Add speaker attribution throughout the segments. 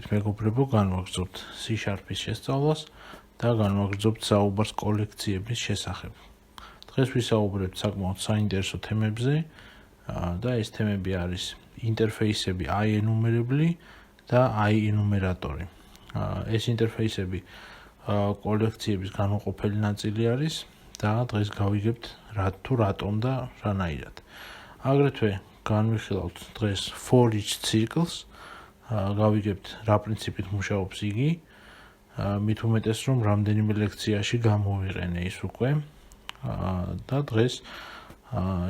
Speaker 1: მოგესალმებით მეგობრებო, განვაგრძობთ C#-ის შესწავლას და განვაგრძობთ საუბარს კოლექციების შესახებ. დღეს ვისაუბრებთ საკმაოდ საინტერესო თემებზე და ეს თემები არის ინტერფეისები i-ენუმერებლი და i-ენუმერატორი. ეს ინტერფეისები კოლექციების განუყოფელი ნაწილი არის და დღეს გავიგებთ რატომ და რანაირად. აგრეთვე განვიხილავთ დღეს for each cycles. გავიგებთ რა პრინციპით მუშაობს იგი, მით უმეტეს რომ რამდენიმე ლექციაში გამოვიყენე ის უკვე და დღეს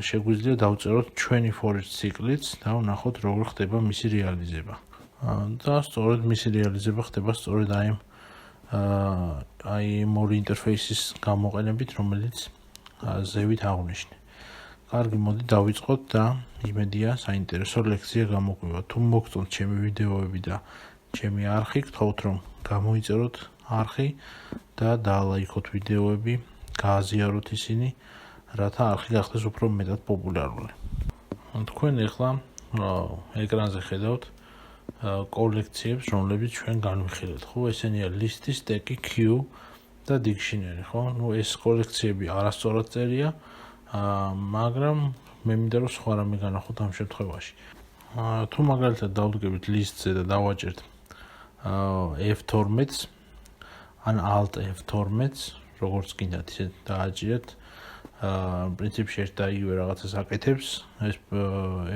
Speaker 1: შეგვიძლია დავწეროთ ჩვენი for each cycle-იც და ვნახოთ როგორ ხდება მისი რეალიზება. და სწორედ მისი რეალიზება ხდება სწორედ აი ორი ინტერფეისის გამოყენებით, რომელიც ზევით აღვნიშნე. კარგი, მოდი დავიწყოთ და იმედია საინტერესო ლექცია გამოგვივა. თუ მოგწონთ ჩემი ვიდეოები და ჩემი არხი, გთხოვთ რომ გამოიწეროთ არხი და დაალაიქოთ ვიდეოები, გააზიაროთ ისინი, რათა არხი გახდეს უფრო მეტად პოპულარული. თქვენ ახლა ეკრანზე ხედავთ კოლექციებს, რომლებიც ჩვენ განვიხილეთ, ხო? ესენია ლისტი, სტეკი, queue და dictionary, ხო? ეს კოლექციები არასწორად წერია, მაგრამ მე მინდა რომ სხვა რამე განახოთ ამ შემთხვევაში. თუ მაგალითად დავდგებით ლისტზე და დავაჭერთ F12-ს ან Alt F12-ს, როგორც გინდათ ისე დააჭირეთ. პრინციპში ერთ და იგივე რაღაცას აკეთებს ეს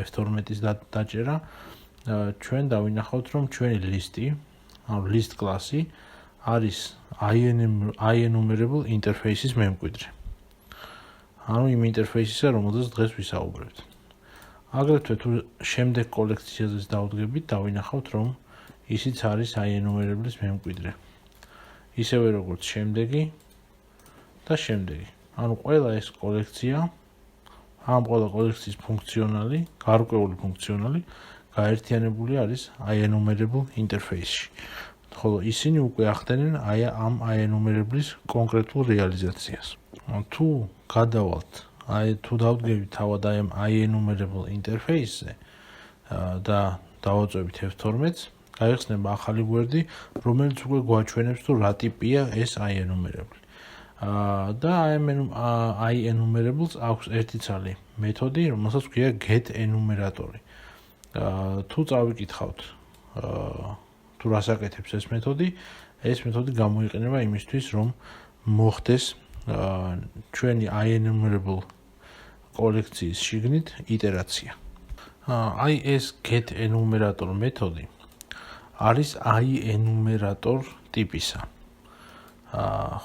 Speaker 1: F12-ის დაჭერა. ჩვენ დავინახავთ რომ ჩვენი ლისტი, ანუ list კლასი არის i-enumerable interface-ის მემკვიდრე. ანუ იმ ინტერფეისისა, რომელზეც დღეს ვისაუბრებთ. აგრეთვე თუ შემდეგ კოლექციაზეც დავდგებით, დავინახავთ რომ ისიც არის i-enumerable-ის მემკვიდრე. ისევე როგორც შემდეგი და შემდეგი. ანუ ყველა ეს კოლექცია, ამ ყველა კოლექციის ფუნქციონალი, გარკვეული ფუნქციონალი გაერთიანებული არის i-enumerable interface-ში. ხოლო ისინი უკვე ახდენენ ამ i-enumerable-ის კონკრეტულ რეალიზაციას. თუ გადავალთ, თუ დავდგებით თავად ამ i-enumerable interface-ზე და დავაწვევით F12-ს, გაიხსნება ახალი გვერდი, რომელიც უკვე გვაჩვენებს თუ რა ტიპია ეს i-enumerable. და i-enumerables აქვს ერთი ცალი მეთოდი, რომელსაც ქვია getEnumerator. თუ წავიკითხავთ, თუ რას აკეთებს ეს მეთოდი, ეს მეთოდი გამოიყენება იმისთვის, რომ მოხდეს ჩვენი i-enumerable კოლექციის შიგნით იტერაცია. აი ეს getEnumerator მეთოდი არის i-enumerator ტიპისა.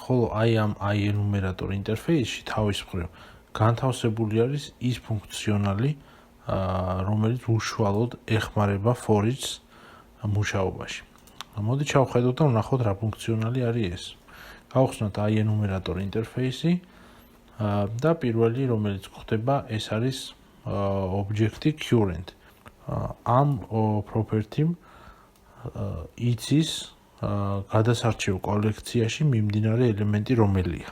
Speaker 1: ხოლო აი ამ i-enumerator ინტერფეისში თავის მხრივ განთავსებული არის ის ფუნქციონალი, რომელიც უშუალოდ ეხმარება for each მუშაობაში. მოდი ჩავხედოთ და ვნახოთ რა ფუნქციონალი არის ეს. გავხსნათ i-enumerator ინტერფეისი და პირველი, რომელიც გვხდება, ეს არის object current. ამ property-მ იცის გადასარჩევ კოლექციაში მიმდინარე ელემენტი რომელია.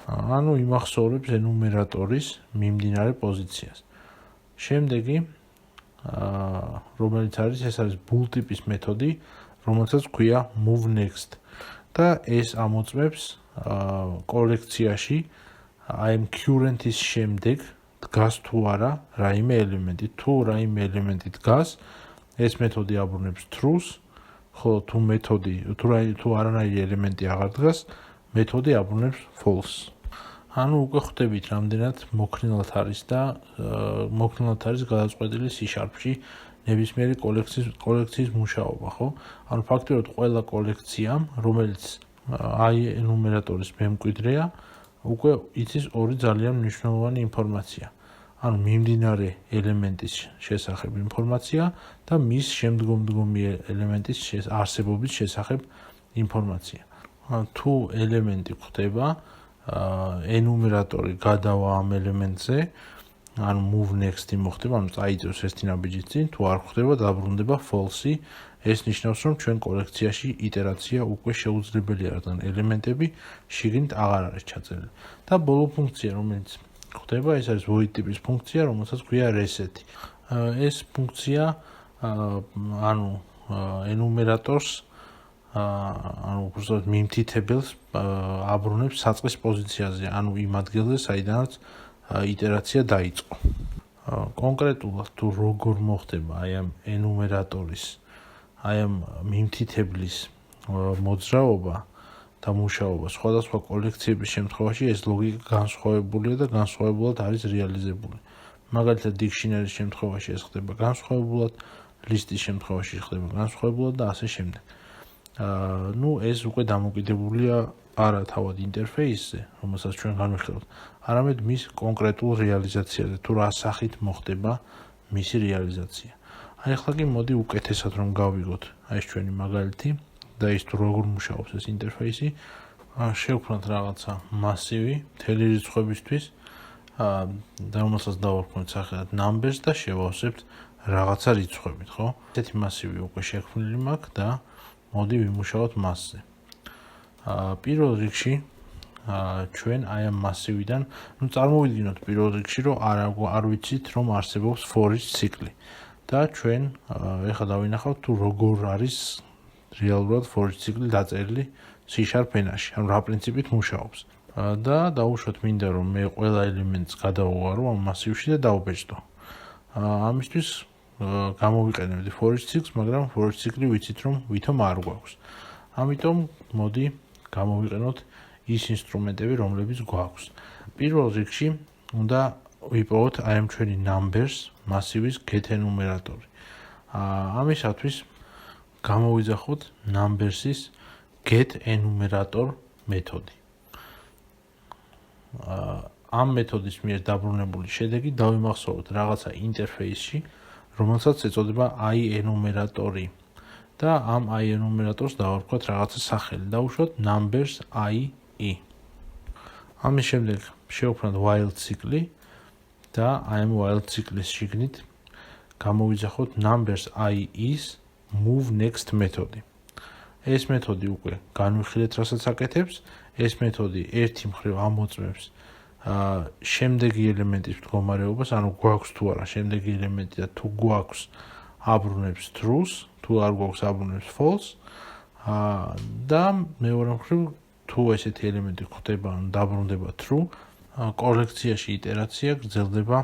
Speaker 1: ანუ იმახსოვრებს ენუმერატორის მიმდინარე პოზიციას. შემდეგი, რომელიც არის, ეს არის bool ტიპის მეთოდი, რომელსაც ქვია move next. და ეს ამოწმებს კოლექციაში აი ამ current-ის შემდეგ დგას თუ არა რაიმე ელემენტი. თუ რაიმე ელემენტი დგას, ეს მეთოდი აბრუნებს true-ს, ხოლო თუ არანაირი ელემენტი აღარ დგას, მეთოდი აბრუნებს false. ანუ უკვე ხვდებით რამდენად მოქნილად არის და მოქნილად არის გადაწყვეტილი C#-ში ნებისმიერი კოლექციის მუშაობა, ხო? ანუ ფაქტობრივად ყველა კოლექცია, რომელიც i-enumerator-ის მემკვიდრეა, უკვე იცის ორი ძალიან მნიშვნელოვანი ინფორმაცია. ანუ მიმდინარე ელემენტის შესახებ ინფორმაცია და მის შემდგომი ელემენტის არსებობის შესახებ ინფორმაცია. თუ ელემენტი ხდება, enumerator-ი გადავა ამ ელემენტზე, ანუ move next-ი მოხდება, ანუ წაიწევს ეს ნაბიჯი წინ, თუ არ ხდება, დაბრუნდება false-ი. ეს ნიშნავს, რომ ჩვენ კოლექციაში იტერაცია უკვე შეუძლებელია, რადგან ელემენტები შიგნით აღარ არის ჩაწერილი. და ბოლო ფუნქცია, რომელიც ხდება, ეს არის void ტიპის ფუნქცია, რომელსაც ქვია reset. ეს ფუნქცია, ანუ ენუმერატორს ანუ უბრალოდ მიმთითებელს აბრუნებს საწყის პოზიციაზე, ანუ იმ ადგილზე, საიდანაც იტერაცია დაიწყო. კონკრეტულად თუ როგორ მოხდება აი ამ ენუმერატორის, აი ამ მიმთითებლის მოძრაობა და მუშაობა სხვადასხვა კოლექციების შემთხვევაში ეს ლოგიკა განსხვავებულია და განსხვავებულად არის რეალიზებული. მაგალითად, დიქშინერის შემთხვევაში ეს ხდება განსხვავებულად, ლისტის შემთხვევაში ხდება განსხვავებულად და ასე შემდეგ. ეს უკვე დამოკიდებულია არა თავად ინტერფეისზე, რომელსაც ჩვენ განვიხილავთ, არამედ მის კონკრეტულ რეალიზაციაზე, თუ რა სახით მოხდება მისი რეალიზაცია. აი ახლა კი მოდი უკეთესად რომ გავიგოთ აი ეს ჩვენი მაგალითი და ის თუ როგორ მუშაობს ეს ინტერფეისი, შევქმნათ რაღაცა მასივი მთელი რიცხვებისთვის და რომელსაც დავარქმევთ სახელად numbers და შევავსებთ რაღაცა რიცხვებით, ხო? ესეთი მასივი უკვე შექმნილი მაქვს და მოდი ვიმუშაოთ მასზე. პირველ რიგში ჩვენ აი ამ მასივიდან, წარმოვიდგინოთ პირველ რიგში, რომ არ ვიცით, რომ არსებობს for each ციკლი. და ჩვენ ეხლა დავინახავთ თუ როგორ არის რეალურად for each ციკლი დაწერილი C# ენაში, ანუ რა პრინციპით მუშაობს. და დავუშვათ მინდა რომ მე ყველა ელემენტს გადავუვარო ამ მასივში და დავბეჭდო. ამისთვის გამოვიყენებდი for each ციკლს, მაგრამ for each ციკლი ვიცით რომ ვითომ არ გვაქვს. ამიტომ მოდი გამოვიყენოთ ის ინსტრუმენტები, რომლებიც გვაქვს. პირველ რიგში უნდა ვიპოვოთ აი ამ ჩვენი numbers მასივის get enumerator-ი. ამისათვის გამოვიძახოთ numbers-ის get enumerator მეთოდი. ამ მეთოდის მიერ დაბრუნებული შედეგი დავიმახსოვროთ რაღაცა ინტერფეისში, რომელსაც ეწოდება iEnumerator-ი. და ამ iEnumerator-ს დავარქვათ რაღაცა სახელი. დავუშვათ numbers IE. ამის შემდეგ შევქმნათ while ციკლი და აი ამ while ციკლის შიგნით გამოვიძახოთ numbers IE-ის move next მეთოდი. ეს მეთოდი უკვე განვიხილეთ, რასაც აკეთებს. ეს მეთოდი ერთი მხრივ ამოწმებს შემდეგი ელემენტის მდგომარეობას, ანუ გვაქვს თუ არა შემდეგი ელემენტი და თუ გვაქვს აბრუნებს true-ს, თუ არ გვაქვს აბრუნებს false. და მეორე მხრივ თუ ესეთი ელემენტი ხდება, ანუ დაბრუნდება true, კოლექციაში იტერაცია გრძელდება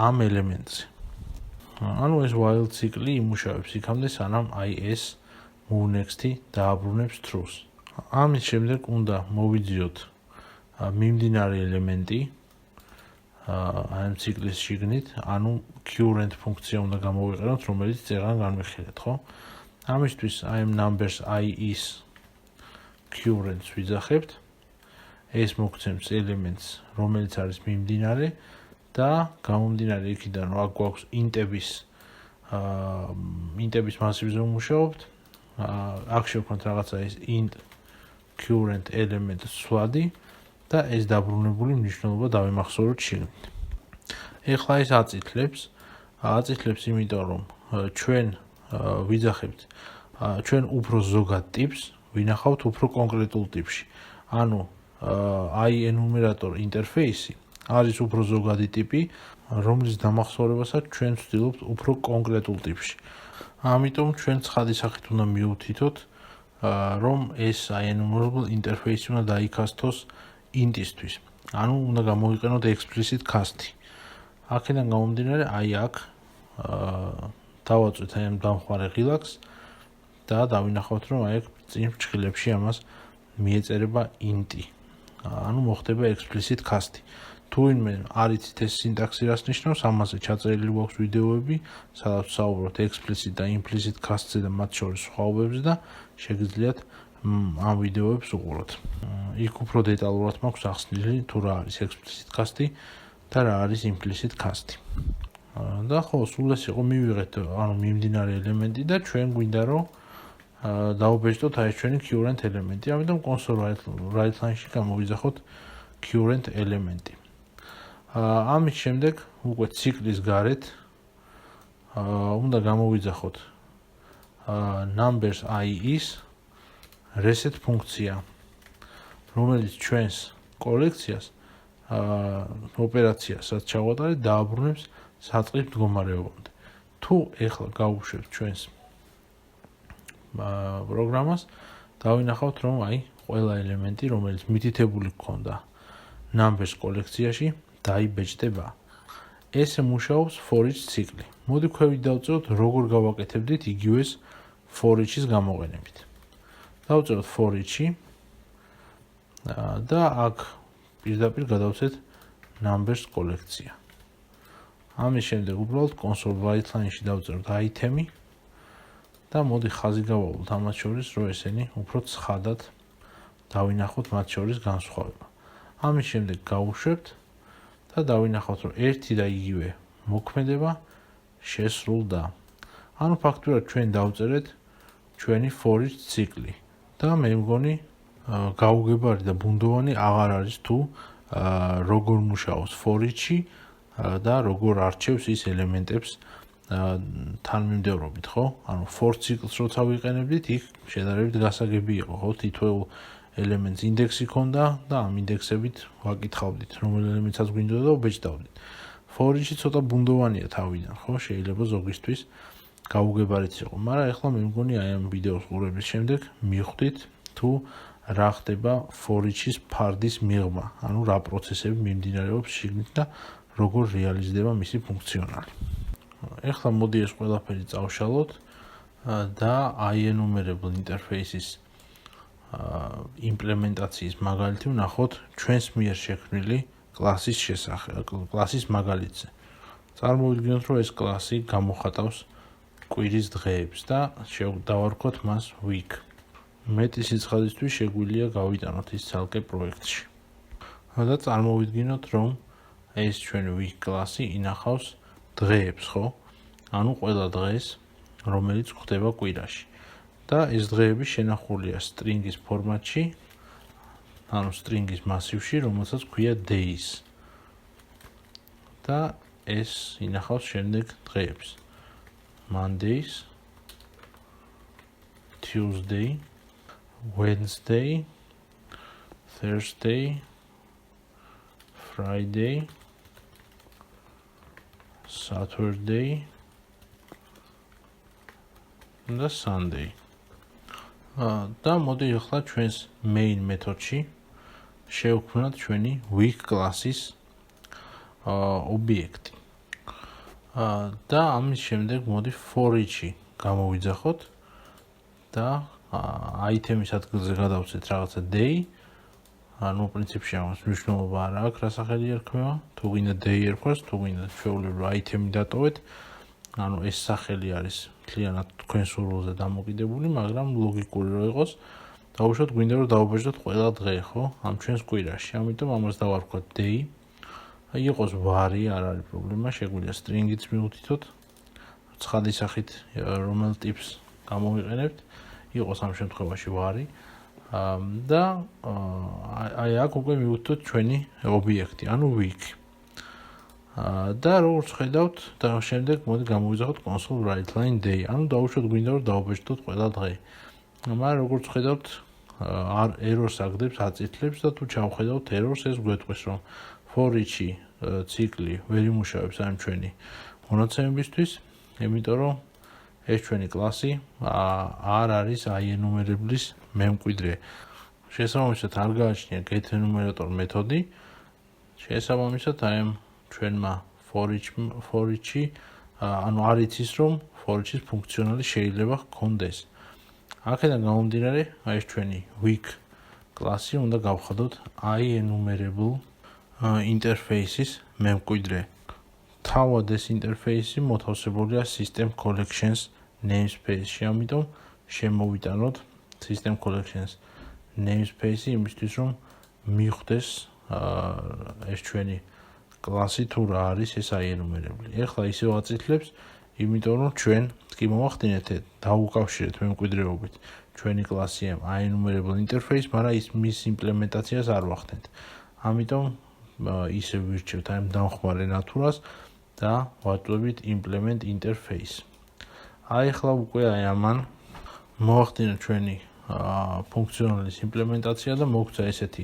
Speaker 1: ამ ელემენტზე. ანუ ეს while ციკლი იმუშავებს იქამდე, სანამ აი ეს move next-ი დააბრუნებს true-ს. ამის შემდეგ უნდა მოვიძიოთ მიმდინარე ელემენტი აი ამ ციკლის შიგნით, ანუ current ფუნქცია უნდა გამოვიყენოთ, რომელიც წეღან განვიხილეთ, ხო? ამისთვის აი ამ numbers IE-ის current-ს ვიძახებთ. ეს მოგცემს ელემენტს, რომელიც არის მიმდინარე და გამომდინარე იქიდან, რომ აქ გვაქვს ინტების მასივზე ვმუშაობთ. აქ შევქმნათ რაღაცა ეს int current element სვადი და ეს დაბრუნებული მნიშვნელობა დავიმახსოვროთ შიგნით. ეხლა ეს აწითლებს იმიტომ რომ ჩვენ ვიძახებთ ჩვენ უფრო ზოგად ტიპს ვინახავთ უფრო კონკრეტულ ტიპში. ანუ iEnumerator ინტერფეისი არის უფრო ზოგადი ტიპი, რომლის დამახსოვრებასაც ჩვენ ვცდილობთ უფრო კონკრეტულ ტიპში. ამიტომ ჩვენ ცხადი სახით უნდა მივუთითოთ რომ ეს iEnumerable ინტერფეისი უნდა დაიქასთოს int-ისთვის. ანუ უნდა გამოვიყენოთ explicit cast-ი. აქედან გამომდინარე, აი აქ დავაწვეთ აი ამ დამხმარე ღილაკს და დავინახავთ რომ აი აქ წინ ფრჩხილებში ამას მიეწერება int-ი. ანუ მოხდება explicit cast-ი. თუ ვინმე არ იცით ეს სინტაქსი რას ნიშნავს, ამაზე ჩაწერილი გვაქვს ვიდეოები, სადაც ვსაუბრობთ explicit და implicit cast-ზე და მათ შორის სხვაობებზე და შეგიძლიათ ამ ვიდეოებს უყუროთ. იქ უფრო დეტალურად მაქვს ახსნილი თუ რა არის explicit cast-ი და რა არის implicit cast-ი. და ხო, სულ ეს იყო მივიღეთ, ანუ მიმდინარე ელემენტი და ჩვენ გვინდა რომ დავუბეჭდოთ აი ჩვენი current ელემენტი. ამიტომ console right line-ში გამოვიძახოთ current ელემენტი. ამის შემდეგ უკვე ციკლის გარეთ უნდა გამოვიძახოთ numbers IE-ის reset ფუნქცია, რომელიც ჩვენს კოლექციას ოპერაციასაც ჩავატარეთ დააბრუნებს საწყის მდგომარეობამდე. თუ ეხლა გავუშვებთ ჩვენს პროგრამას, დავინახავთ, რომ აი ყველა ელემენტი, რომელიც მითითებული გქონდა numbers კოლექციაში, დაიბეჭდება. ესე მუშაობს for each ციკლი. მოდი ქვევით დავწეროთ, როგორ გავაკეთებდით იგივეს for each-ის გამოყენებით. დავწეროთ for each-ი და აქ პირდაპირ გადავცეთ numbers კოლექცია. ამის შემდეგ უბრალოდ console write-line-ში დავწეროთ item-ი და მოდი ხაზი გავავალოთ ამათ შორის, რომ ესენი უფრო ცხადად დავინახოთ მათ შორის განსხვავება. ამის შემდეგ გავუშვებთ და დავინახოთ, რომ ერთი და იგივე მოქმედება შესრულდა. ანუ ფაქტურად ჩვენ დავწერეთ ჩვენი for each ციკლი და მე მგონი გაუგებარი და ბუნდოვანი აღარ არის თუ როგორ მუშაობს for each-ი და როგორ არჩევს ის ელემენტებს თანმიმდევრობით, ხო? ანუ for ციკლს როცა ვიყენებდით, იქ შედარებით გასაგები იყო, ხო? თითოეულ ელემენტს ინდექსი ქონდა და ამ ინდექსებით ვაკითხავდით, რომელ ელემენტსაც გვინდოდა და ვბეჭდავდით. for each-ი ცოტა ბუნდოვანია თავიდან, ხო? შეიძლება ზოგისთვის გაუგებარიც იყო, მაგრამ ეხლა მე მგონი აი ამ ვიდეოს ყურების შემდეგ მივხვდით თუ რა ხდება for each-ის ფარდის მიღმა, ანუ რა პროცესები მიმდინარეობს შიგნით და როგორ რეალიზდება მისი ფუნქციონალი. ეხლა მოდი ეს ყველაფერი წავშალოთ და enumerable interface-ის იმპლემენტაციის მაგალითი ვნახოთ ჩვენს მიერ შექმნილი კლასის შესახებ, კლასის მაგალითზე. წარმოვიდგინოთ, რომ ეს კლასი გამოხატავს კვირის დღეებს და დავარქვათ მას week. მეტი სიცხადისთვის შეგვიძლია გავიტანოთ ის ცალკე პროექტში. და წარმოვიდგინოთ, რომ ეს ჩვენი week კლასი ინახავს დღეებს, ხო? ანუ ყველა დღეს, რომელიც ხდება კვირაში. და ეს დღეები შენახულია string-ის ფორმატში, ანუ string-ის მასივში, რომელსაც ქვია days. და ეს ინახავს შემდეგ დღეებს. Mondays, Tuesday, Wednesday, Thursday, Friday, Saturday და Sunday. და მოდი ახლა ჩვენს main მეთოდში შევქმნათ ჩვენი week კლასის ობიექტი. და ამის შემდეგ მოდი for each-ი გამოვიძახოთ და item-ის ადგილზე გადავცეთ რაღაცა day. ანუ პრინციპში ამას მნიშვნელობა არ აქვს, რა სახელი ერქმევა, თუ გინდა day ერქვას, თუ გინდა ჩვეულებრივ item-ი დატოვეთ. ანუ ეს სახელი არის მთლიანად თქვენ სურვილზე დამოკიდებული, მაგრამ ლოგიკური რო იყოს, დავუშვათ გვინდა რომ დავაბეჭდოთ ყველა დღე, ხო? ამ ჩვენს კვირაში. ამიტომ ამას დავარქვათ day. იყოს ვარი, არ არის პრობლემა, შეგვიძლია string-იც მივუთითოთ. ცხადი სახით რომელ ტიპს გამოვიყენებთ, იყოს ამ შემთხვევაში ვარი. და აი აქ უკვე მივუთითოთ ჩვენი ობიექტი, ანუ week. და როგორც ხედავთ, და შემდეგ მოდი გამოვიძახოთ console write-line day. ანუ დავუშვათ გვინდა რომ დავაბეჭდოთ ყველა დღე. მაგრამ როგორც ხედავთ, error-ს აგდებს, აწითლებს და თუ ჩავხედავთ error-ს, ეს გვეტყვის, რომ for each-ი ციკლი ვერ იმუშავებს ამ ჩვენი მონაცემებისთვის, იმიტომ რომ ეს ჩვენი კლასი არ არის enumerable-ის მემკვიდრე. შესაბამისად არ გააჩნია getEnumerator მეთოდი. შესაბამისად აი ამ ჩვენმა for each-ი ანუ არ იცის რომ for each-ის ფუნქციონალი შეიძლება ჰქონდეს. აქედან გამომდინარე, აი ეს ჩვენი week კლასი უნდა გავხადოთ enumerable interface-ის მემკვიდრე. თავად ეს ინტერფეისი მოთავსებულია system collections namespace-ში, ამიტომ შემოვიტანოთ system collections namespace-ი იმისთვის, რომ მივხვდეს ეს ჩვენი კლასი თუ რა არის ეს enumerable. ეხლა ისევ აწითლებს, იმიტომ რომ ჩვენ კი მოვახდინეთ დავუკავშირეთ მემკვიდრეობით ჩვენი კლასი enumerable interface, მაგრამ ის მის იმპლემენტაციას არ ვახდენთ. ამიტომ ისევ ვირჩევთ ამ დამხმარე ნათურას და ვაწვევით implement interface. აი ახლა უკვე აი ამან მოვახდინეთ ჩვენი ფუნქციონალის იმპლემენტაცია და მოგცა ესეთი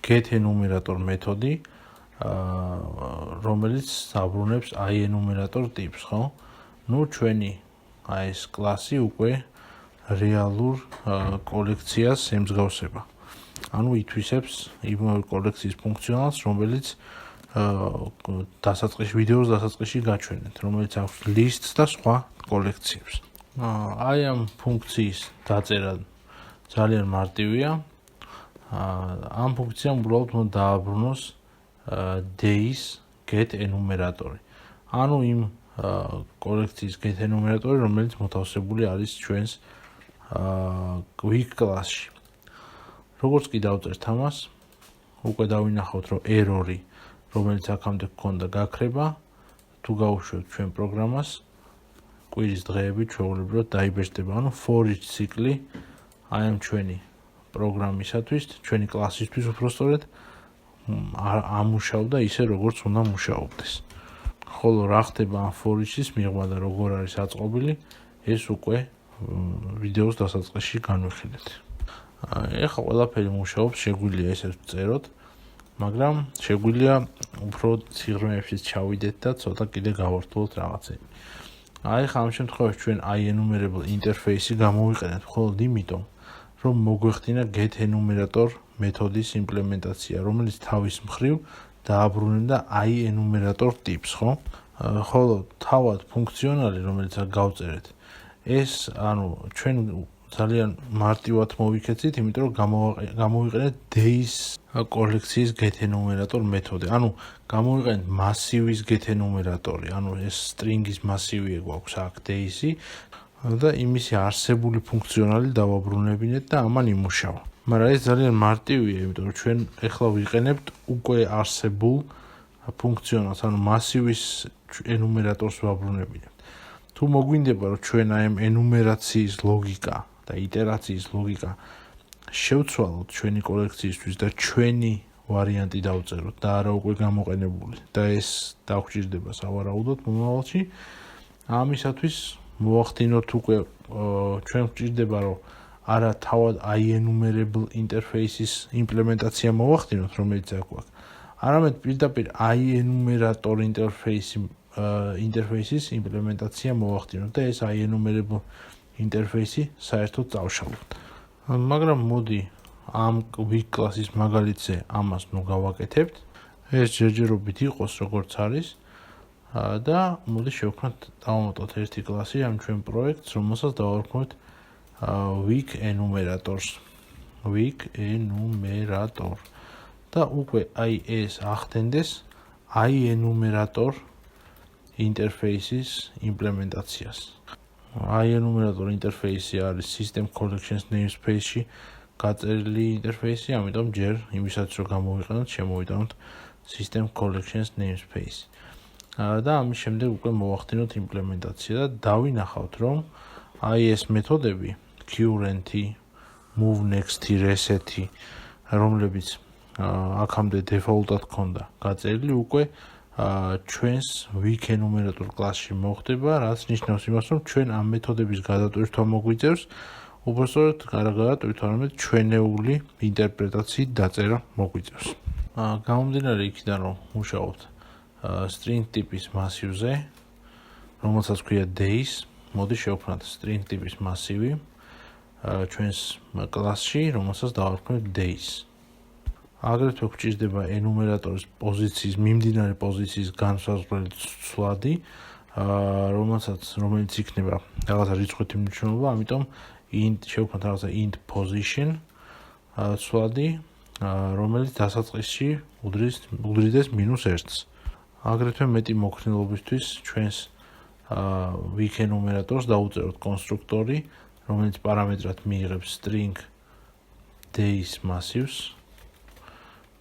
Speaker 1: getEnumerator მეთოდი, რომელიც აბრუნებს enumeratoR ტიპს, ხო? ნუ ჩვენი აი ეს კლასი უკვე რეალურ კოლექციას ემსგავსება. ანუ ითვისებს იმავე კოლექციის ფუნქციონალს, რომელიც დასაწყისში ვიდეოს დასაწყისში გაჩვენეთ, რომელიც აქვს list-ს და სხვა კოლექციებს. აი ამ ფუნქციის დაწერა ძალიან მარტივია. ამ ფუნქციამ უბრალოდ უნდა დააბრუნოს days get enumerator. ანუ იმ კოლექციის get enumerator, რომელიც მოთავსებული არის ჩვენს quick class-ში. როგორც კი დავწერთ ამას, უკვე დავინახავთ, რომ error-ი, რომელიც აქამდე გქონდა გაქრება, თუ გავუშვებთ ჩვენ პროგრამას, კვირის დღეები ჩვეულებრივად დაიბეჭდება, ანუ for each ციკლი აი ამ ჩვენი პროგრამისათვის, ჩვენი კლასისთვის უბრალოდ ამუშავდა ისე, როგორც უნდა მუშაობდეს. ხოლო რა ხდება ამ for each-ის მიღმა და როგორ არის აწყობილი, ეს უკვე ვიდეოს დასაწყისში განვიხილეთ. ეხლა ყველაფერი მუშაობს, შეგვიძლია ესეც ვწეროთ, მაგრამ შეგვიძლია უფრო სიღრმეებში ჩავიდეთ და ცოტა კიდე გავართულოთ რაღაცები. აი ხა ამ შემთხვევაში ჩვენ enumerable interface-ი გამოვიყენეთ მხოლოდ იმიტომ, რომ მოგვეხდინა get enumerator მეთოდის იმპლემენტაცია, რომელიც თავის მხრივ დააბრუნებდა enumerator ტიპს, ხო? ხოლო თავად ფუნქციონალი, რომელიც აქ გავწერეთ, ეს ანუ ჩვენ ძალიან მარტივად მოვიქეცით, იმიტომ რომ გამოვიყენეთ days კოლექციის get enumerator მეთოდი. ანუ გამოვიყენეთ massive-ის get enumerator-ი, ანუ ეს string-ის massive-ი გვაქვს აქ days-ი და იმისი არსებული ფუნქციონალი დავაბრუნებინეთ და ამან იმუშავა. მაგრამ ეს ძალიან მარტივია, იმიტომ რომ ჩვენ ეხლა ვიყენებთ უკვე არსებულ ფუნქციონალს, ანუ massive-ის enumerator-ს ვაბრუნებინებთ. თუ მოგვინდება, რომ ჩვენ აი ამ ენუმერაციის ლოგიკა და იტერაციის ლოგიკა შევცვალოთ ჩვენი კოლექციისთვის და ჩვენი ვარიანტი დავწეროთ და არა უკვე გამოყენებული და ეს დაგვჭირდება სავარაუდოდ მომავალში, ამისათვის მოვახდინოთ უკვე ჩვენ გვჭირდება, რომ არა თავად enumerable interface-ის იმპლემენტაცია მოვახდინოთ, რომელიც აქ გვაქვს, არამედ პირდაპირ enumerator interface-ის იმპლემენტაცია მოვახდინოთ და ეს enumerable interface-ი საერთოდ დავშალოთ. მაგრამ მოდი ამ quick class-ის მაგალითზე ამას ნუ გავაკეთებთ. ეს ჯერჯერობით იყოს როგორც არის და მოდი შევქმნათ დავამატოთ ერთი კლასი ამ ჩვენ პროექტს, რომელსაც დავარქმევთ week enumerators. week enumerator. და უკვე აი ეს ახდენდეს enumerator interface-ის იმპლემენტაციას. enumerator interface-ი არის system collections namespace-ში გაწერილი ინტერფეისი, ამიტომ ჯერ იმისაც რომ გამოვიყენოთ, შემოვიტანოთ system collections namespace. და ამის შემდეგ უკვე მოვახდინოთ იმპლემენტაცია და დავინახავთ, რომ აი ეს მეთოდები current-ი, moveNext-ი, reset-ი, რომლებიც აქამდე default-ად ქონდა გაწერილი, უკვე ჩვენს week enumerator class-ში მოხდება, რაც ნიშნავს იმას, რომ ჩვენ ამ მეთოდების გადატვირთვა მოგვიწევს, უბრალოდ არა გადატვირთვა, არამედ ჩვენეული ინტერპრეტაციით დაწერა მოგვიწევს. გამომდინარე იქიდან, რომ მუშაობთ string ტიპის massive-ზე, რომელსაც ქვია days, მოდი შევქმნათ string ტიპის massive-ი ჩვენს კლასში, რომელსაც დავარქმევთ days. აგრეთვე გვჭირდება enumerator-ის პოზიციის, მიმდინარე პოზიციის განსაზღვრელი ცვლადი, რომელიც იქნება რაღაცა რიცხვითი მნიშვნელობა, ამიტომ შევქმნათ რაღაცა int position ცვლადი, რომელიც დასაწყისში უდრიდეს -1-ს. აგრეთვე მეტი მოქნილობისთვის ჩვენს week enumerators დავუწეროთ კონსტრუქტორი, რომელიც პარამეტრად მიიღებს string days massives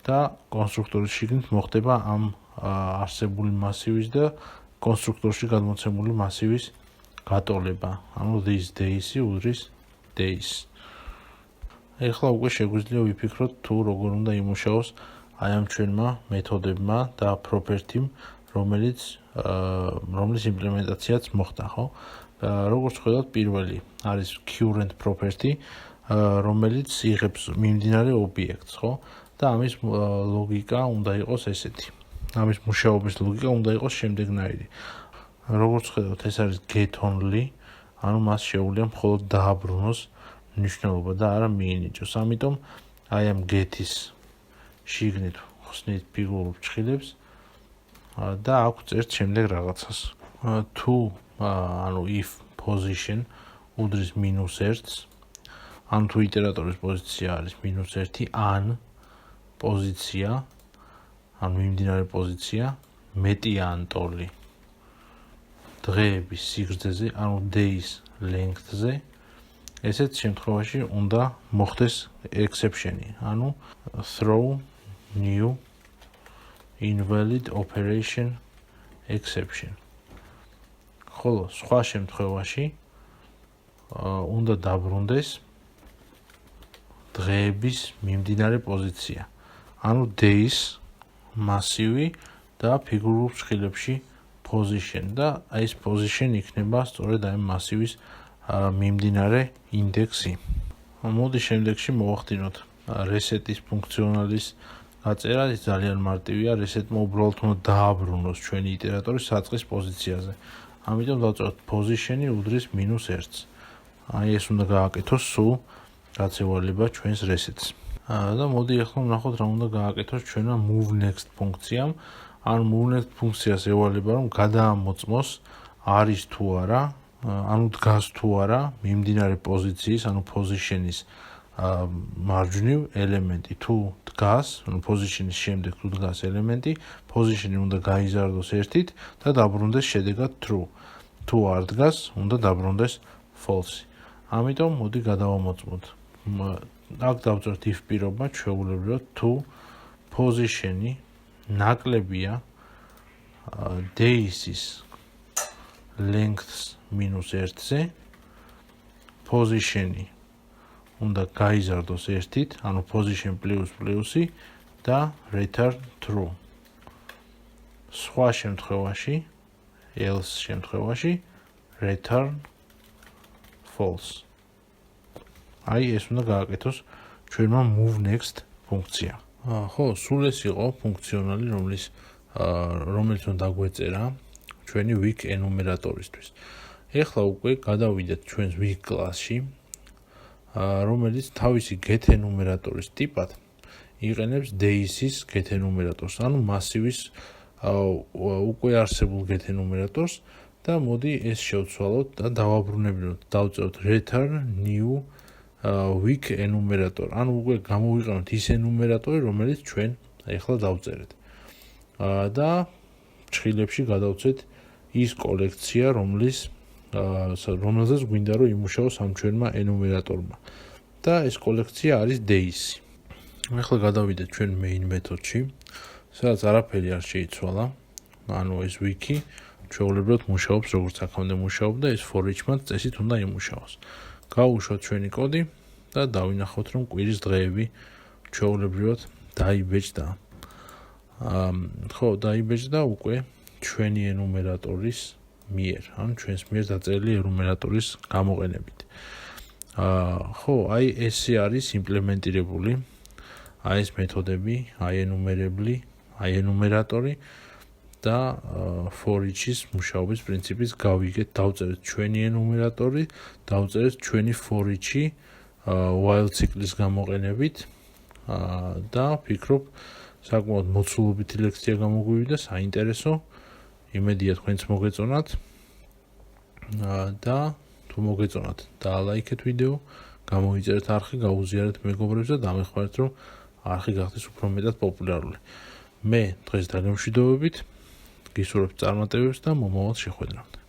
Speaker 1: და კონსტრუქტორის შიგნით მოხდება ამ არსებული massive-ის და კონსტრუქტორში გადმოცემული massive-ის გატოლება. ანუ this days-ი უდრის days. ეხლა უკვე შეგვიძლია ვიფიქროთ თუ როგორ უნდა იმუშაოს აი ამ ჩვენმა მეთოდებმა და property-მ, რომლის იმპლემენტაციაც მოხდა, ხო? როგორც ხედავთ, პირველი არის current property, რომელიც იღებს მიმდინარე ობიექტს, ხო? და ამის ლოგიკა უნდა იყოს ესეთი. ამის მუშაობის ლოგიკა უნდა იყოს შემდეგნაირი. როგორც ხედავთ, ეს არის get only, ანუ მას შეუძლია მხოლოდ დააბრუნოს მნიშვნელობა და არა მიენიჭოს. ამიტომ აი ამ get-ის შიგნით ხსნით ფიგურულ ფრჩხილებს და აქ წერთ შემდეგ რაღაცას. To ანუ if position უდრის -1-ს, ანუ თუ იტერატორის პოზიცია არის -1, ან პოზიცია, ანუ მიმდინარე პოზიცია მეტია ან ტოლი დღეების სიგრძეზე, ანუ days length-ზე, ესეთ შემთხვევაში უნდა მოხდეს exception-ი, ანუ throw new invalid operation exception. ხოლო სხვა შემთხვევაში უნდა დაბრუნდეს დღეების მიმდინარე პოზიცია, ანუ days მასივი და ფიგურულ ფრჩხილებში position და ეს position იქნება სწორედ აი მასივის მიმდინარე ინდექსი. მოდი შემდეგში მოვახდინოთ reset-ის ფუნქციონალის გაწერა, ის ძალიან მარტივია, reset-მა უბრალოდ უნდა დააბრუნოს ჩვენი იტერატორი საწყის პოზიციაზე. ამიტომ დავწეროთ position-ი უდრის -1-ს. აი ეს უნდა გააკეთოს სულ რაც ევალება ჩვენს reset-ს. და მოდი ახლა ვნახოთ რა უნდა გააკეთოს ჩვენმა move next ფუნქციამ. ანუ move next ფუნქციას ევალება რომ გადაამოწმოს არის თუ არა, ანუ დგას თუ არა მიმდინარე პოზიციის, ანუ position-ის მარჯვნივ ელემენტი. თუ დგას, ანუ position-ის შემდეგ თუ დგას ელემენტი, position-ი უნდა გაიზარდოს 1-ით და დაბრუნდეს შედეგად true. თუ არ დგას, უნდა დაბრუნდეს false. ამიტომ მოდი გადავამოწმოთ. აქ დავწერთ if პირობა ჩვეულებრივად თუ position-ი ნაკლებია days-ის length-ს -1-ზე, position-ი უნდა გაიზარდოს 1-ით, ანუ position ++ და return true. სხვა შემთხვევაში, else შემთხვევაში return false. აი ეს უნდა გააკეთოს ჩვენმა move next ფუნქცია. ხო, სულ ეს იყო ფუნქციონალი, რომელიც უნდა დაგვეწერა ჩვენი weak enumerator-ისთვის. ეხლა უკვე გადავიდეთ ჩვენს weak class-ში, რომელიც თავისი get enumerator-ის ტიპად იყენებს days-ის get enumerators, ანუ მასივის უკვე არსებულ get enumerators და მოდი ეს შევცვალოთ და დავაბრუნებინოთ. დავწეროთ return new weak enumerator. ანუ უკვე გამოვიყენოთ ის enumerator, რომელიც ჩვენ ახლა დავწერეთ. და ფრჩხილებში გადავცეთ ის კოლექცია, რომელზეც გვინდა რომ იმუშაოს ამ ჩვენმა enumerator-მა. და ეს კოლექცია არის days. ახლა გადავიდეთ ჩვენ main მეთოდში, სადაც არაფერი არ შეიცვალა. ანუ ეს wiki ჩვეულებრივად მუშაობს როგორც აქამდე მუშაობდა, ეს for each-მაც წესით უნდა იმუშაოს. გავუშვათ ჩვენი კოდი და დავინახოთ რომ კვირის დღეები ჩვეულებრივად დაიბეჭდა. ხო, დაიბეჭდა უკვე ჩვენი enumerator-ის მიერ, ანუ ჩვენს მიერ დაწერილი enumerator-ის გამოყენებით. ხო, აი ესე არის იმპლემენტირებული აი ეს მეთოდები, აი enumerable, აი enumerator-ი და for each-ის მუშაობის პრინციპის გავიგეთ, დავწერეთ ჩვენი enumerator-ი, დავწერეთ ჩვენი for each-ი while ციკლის გამოყენებით და ვფიქრობ საკმაოდ მოცულობითი ლექცია გამოგვივიდა, საინტერესო. იმედია თქვენც მოგეწონათ და თუ მოგეწონათ, დაალაიქეთ ვიდეო, გამოიწერეთ არხი, გაუზიარეთ მეგობრებს და დამეხმარეთ რომ არხი გახდეს უფრო მეტად პოპულარული. მე დღეს დაგემშვიდობებით, გისურვებთ წარმატებებს და მომავალ შეხვედრამდე.